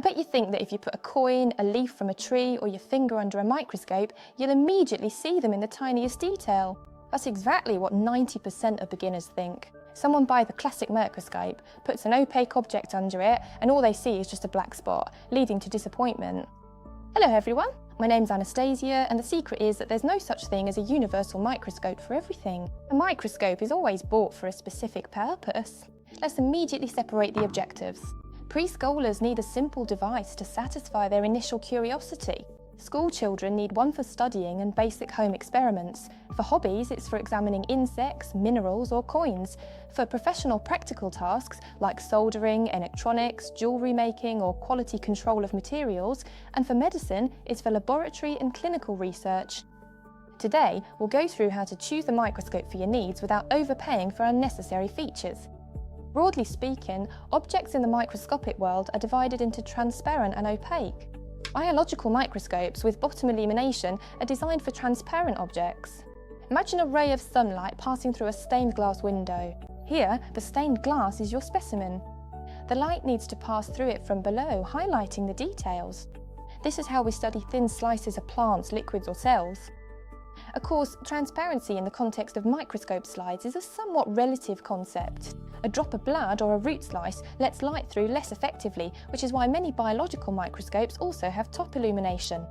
I bet you think that if you put a coin, a leaf from a tree, or your finger under a microscope, you'll immediately see them in the tiniest detail. That's exactly what 90% of beginners think. Someone buys the classic microscope, puts an opaque object under it, and all they see is just a black spot, leading to disappointment. Hello everyone, my name's Anastasia, and the secret is that there's no such thing as a universal microscope for everything. A microscope is always bought for a specific purpose. Let's immediately separate the objectives. Preschoolers need a simple device to satisfy their initial curiosity. School children need one for studying and basic home experiments. For hobbies, it's for examining insects, minerals, or coins. For professional practical tasks like soldering, electronics, jewellery making, or quality control of materials. And for medicine, it's for laboratory and clinical research. Today, we'll go through how to choose a microscope for your needs without overpaying for unnecessary features. Broadly speaking, objects in the microscopic world are divided into transparent and opaque. Biological microscopes with bottom illumination are designed for transparent objects. Imagine a ray of sunlight passing through a stained glass window. Here, the stained glass is your specimen. The light needs to pass through it from below, highlighting the details. This is how we study thin slices of plants, liquids, or cells. Of course, transparency in the context of microscope slides is a somewhat relative concept. A drop of blood or a root slice lets light through less effectively, which is why many biological microscopes also have top illumination.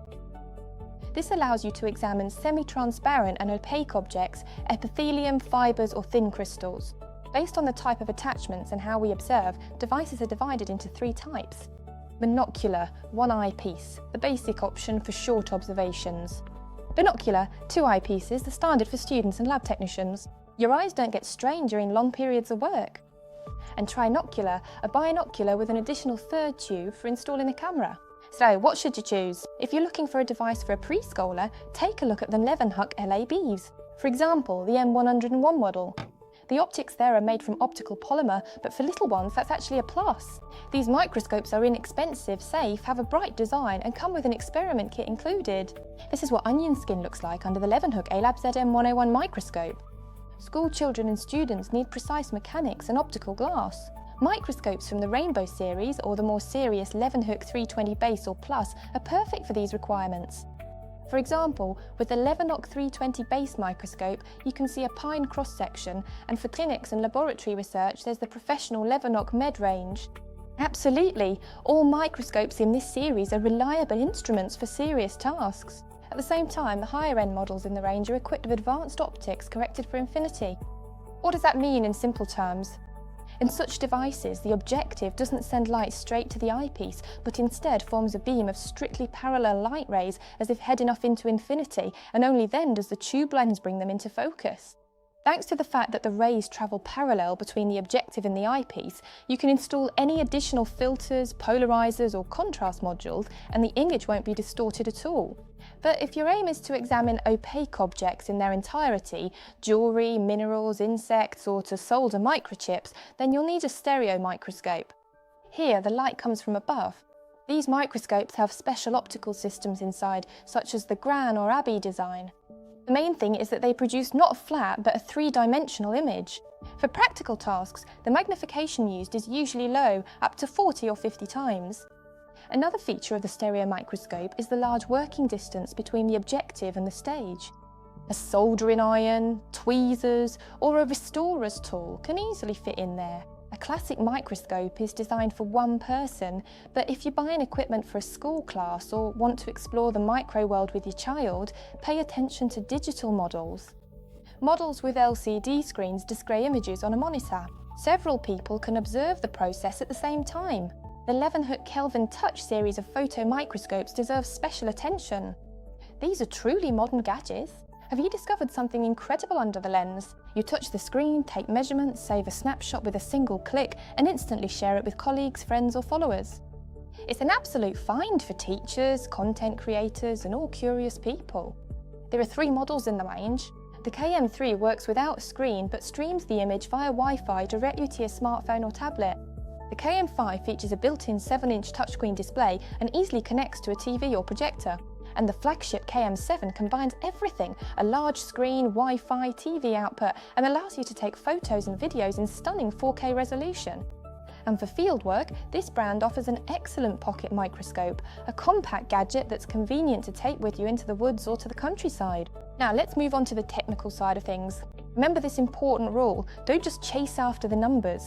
This allows you to examine semi-transparent and opaque objects, epithelium, fibres or thin crystals. Based on the type of attachments and how we observe, devices are divided into three types. Monocular, one eyepiece, the basic option for short observations. Binocular, two eyepieces, the standard for students and lab technicians. Your eyes don't get strained during long periods of work. And Trinocular, a binocular with an additional third tube for installing a camera. So, what should you choose? If you're looking for a device for a preschooler, take a look at the Levenhuk LABs. For example, the M101 model. The optics there are made from optical polymer, but for little ones that's actually a plus. These microscopes are inexpensive, safe, have a bright design and come with an experiment kit included. This is what onion skin looks like under the Levenhuk A-Lab ZM101 microscope. School children and students need precise mechanics and optical glass. Microscopes from the Rainbow series or the more serious Levenhuk 320 base or plus are perfect for these requirements. For example, with the Levenhuk 320 base microscope, you can see a pine cross-section, and for clinics and laboratory research, there's the professional Levenhuk Med range. Absolutely, all microscopes in this series are reliable instruments for serious tasks. At the same time, the higher-end models in the range are equipped with advanced optics corrected for infinity. What does that mean in simple terms? In such devices, the objective doesn't send light straight to the eyepiece, but instead forms a beam of strictly parallel light rays as if heading off into infinity, and only then does the tube lens bring them into focus. Thanks to the fact that the rays travel parallel between the objective and the eyepiece, you can install any additional filters, polarizers or contrast modules, and the image won't be distorted at all. But if your aim is to examine opaque objects in their entirety, jewellery, minerals, insects, or to solder microchips, then you'll need a stereo microscope. Here, the light comes from above. These microscopes have special optical systems inside, such as the Gran or Abbey design. The main thing is that they produce not a flat, but a three-dimensional image. For practical tasks, the magnification used is usually low, up to 40 or 50 times. Another feature of the stereo microscope is the large working distance between the objective and the stage. A soldering iron, tweezers, or a restorer's tool can easily fit in there. A classic microscope is designed for one person, but if you're buying equipment for a school class or want to explore the micro world with your child, pay attention to digital models. Models with LCD screens display images on a monitor. Several people can observe the process at the same time. The Levenhuk Kelvin Touch series of photomicroscopes deserves special attention. These are truly modern gadgets. Have you discovered something incredible under the lens? You touch the screen, take measurements, save a snapshot with a single click, and instantly share it with colleagues, friends or followers. It's an absolute find for teachers, content creators and all curious people. There are three models in the range. The KM3 works without a screen but streams the image via Wi-Fi directly to your smartphone or tablet. The KM5 features a built-in 7-inch touchscreen display and easily connects to a TV or projector. And the flagship KM7 combines everything, a large screen, Wi-Fi, TV output, and allows you to take photos and videos in stunning 4K resolution. And for fieldwork, this brand offers an excellent pocket microscope, a compact gadget that's convenient to take with you into the woods or to the countryside. Now let's move on to the technical side of things. Remember this important rule, don't just chase after the numbers.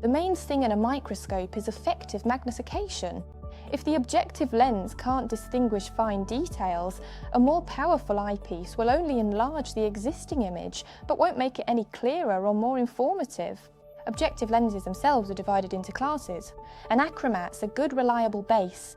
The main thing in a microscope is effective magnification. If the objective lens can't distinguish fine details, a more powerful eyepiece will only enlarge the existing image, but won't make it any clearer or more informative. Objective lenses themselves are divided into classes. An Achromats a good reliable base.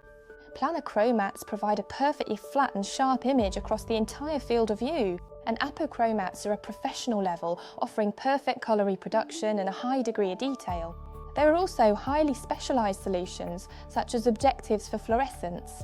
Planar chromats provide a perfectly flat and sharp image across the entire field of view. And apochromats are a professional level, offering perfect colour reproduction and a high degree of detail. There are also highly specialised solutions, such as objectives for fluorescence.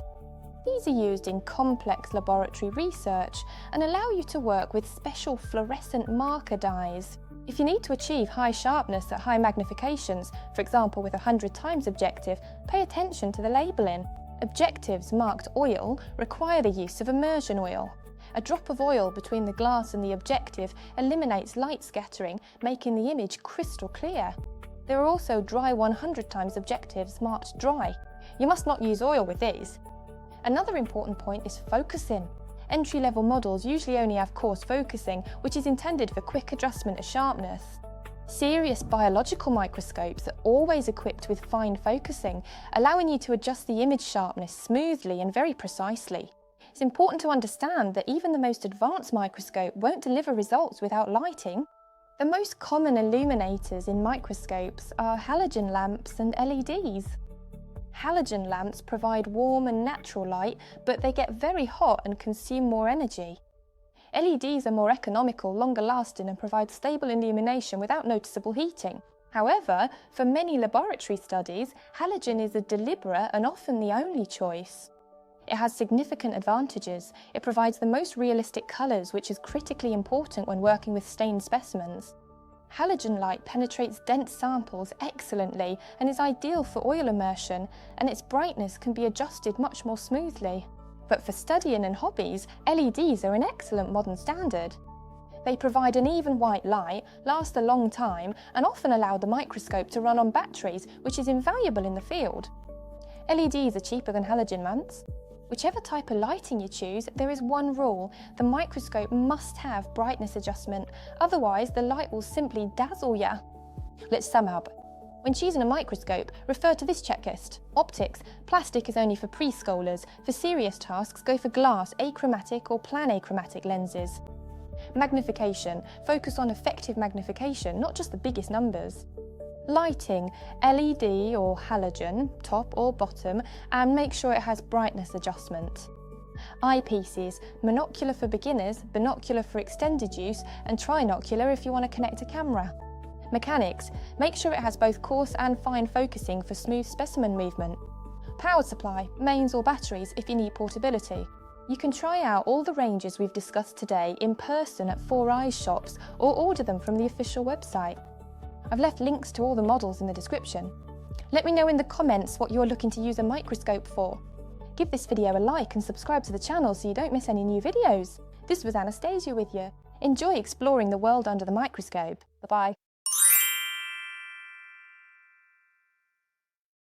These are used in complex laboratory research and allow you to work with special fluorescent marker dyes. If you need to achieve high sharpness at high magnifications, for example with a 100x objective, pay attention to the labelling. Objectives marked oil require the use of immersion oil. A drop of oil between the glass and the objective eliminates light scattering, making the image crystal clear. There are also dry 100x objectives marked dry. You must not use oil with these. Another important point is focusing. Entry-level models usually only have coarse focusing, which is intended for quick adjustment of sharpness. Serious biological microscopes are always equipped with fine focusing, allowing you to adjust the image sharpness smoothly and very precisely. It's important to understand that even the most advanced microscope won't deliver results without lighting. The most common illuminators in microscopes are halogen lamps and LEDs. Halogen lamps provide warm and natural light, but they get very hot and consume more energy. LEDs are more economical, longer lasting and provide stable illumination without noticeable heating. However, for many laboratory studies, halogen is a deliberate and often the only choice. It has significant advantages. It provides the most realistic colours, which is critically important when working with stained specimens. Halogen light penetrates dense samples excellently and is ideal for oil immersion, and its brightness can be adjusted much more smoothly. But for studying and hobbies, LEDs are an excellent modern standard. They provide an even white light, last a long time, and often allow the microscope to run on batteries, which is invaluable in the field. LEDs are cheaper than halogen lamps. Whichever type of lighting you choose, there is one rule: the microscope must have brightness adjustment, otherwise the light will simply dazzle ya. Let's sum up. When choosing a microscope, refer to this checklist. Optics: plastic is only for pre-scholars. For serious tasks, go for glass, achromatic or pan-achromatic lenses. Magnification: focus on effective magnification, not just the biggest numbers. Lighting: LED or halogen, top or bottom, and make sure it has brightness adjustment. Eyepieces: monocular for beginners, binocular for extended use, and trinocular if you want to connect a camera. Mechanics: make sure it has both coarse and fine focusing for smooth specimen movement. Power supply: mains or batteries if you need portability. You can try out all the ranges we've discussed today in person at 4Eyes shops or order them from the official website. I've left links to all the models in the description. Let me know in the comments what you're looking to use a microscope for. Give this video a like and subscribe to the channel so you don't miss any new videos. This was Anastasia with you. Enjoy exploring the world under the microscope. Bye-bye.